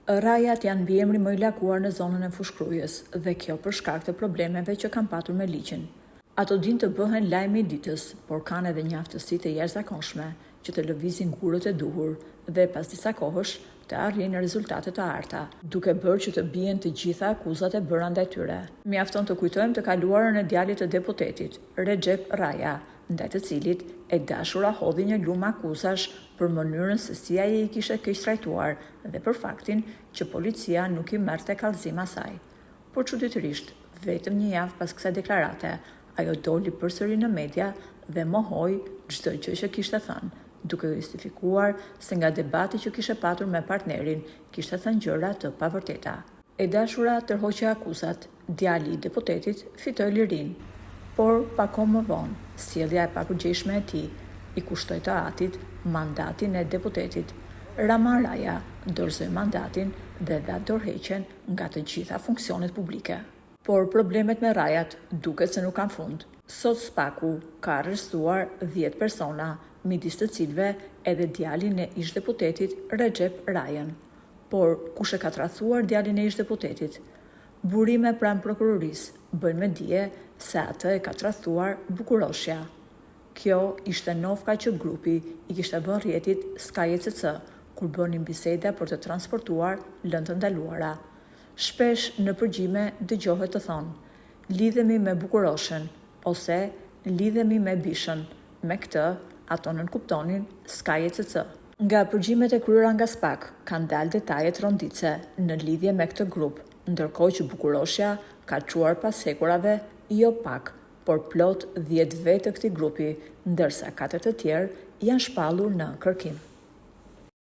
Rajat janë mbiemri më i lakuar në zonën e Fushkrujës dhe kjo për shkak të problemeve që kanë patur me ligjin. Ato din të bëhen lajmi i ditës, por kanë edhe një aftësi të jashtëzakonshme që të lëvizin gurët e duhur dhe pas disa kohësh të arrijnë rezultate të arta, duke bërë që të bien të gjitha akuzat e bëra ndaj tyre. Mjafton të kujtojmë të kaluarën e djalit të deputetit, Recep Raja, ndaj të cilit e dashura hodhi një lumë akuzash për mënyrën se si ai i kishte keq trajtuar dhe për faktin që policia nuk i merrte kallëzim asaj. Por çuditërisht, vetëm një javë pas kësaj deklarate, ajo doli përsëri në media dhe mohoi çdo gjë që kishte thënë, duke justifikuar se nga debati që kishte patur me partnerin, kishte thënë gjëra të pavërteta. E dashura tërhoqi akuzat, djali i deputetit fitoi lirinë. Por pa kohë më vonë, sjellja e papërgjegjshme e tij i kushtoi të Atit mandatin e deputetit. Rama Raja dorëzoi mandatin dhe dha dorëheqjen nga të gjitha funksionet publike. Por problemet me Rajat duket se nuk kanë fund. Sot Spaku ka arrestuar 10 persona, midis të cilëve edhe djalin e ish-deputetit Recep Rajën. Por kush e ka tradhuar djalin e ish-deputetit? Burime pranë prokurorisë bëjnë me dije se atë e ka tradhuar Bukuroshja. Kjo ishte nofka që grupi i kishte vënë rrjetit SKJCC kur bënin biseda për të transportuar lëndë të ndaluara. Shpesh në përgjime dëgjohet të thonë: lidhemi me Bukuroshën ose lidhemi me Bishën. Me këtë, ato nënkuptonin SKJCC. Nga përgjimet e kryera nga SPAK kanë dalë detajet ronditse në lidhje me këtë grup, ndërkohë që Bukuroshja ka çuar pas hekurave jo pak, por plot 10 vetë të këtij grupi, ndërsa 4 të tjerë janë shpallur në kërkim.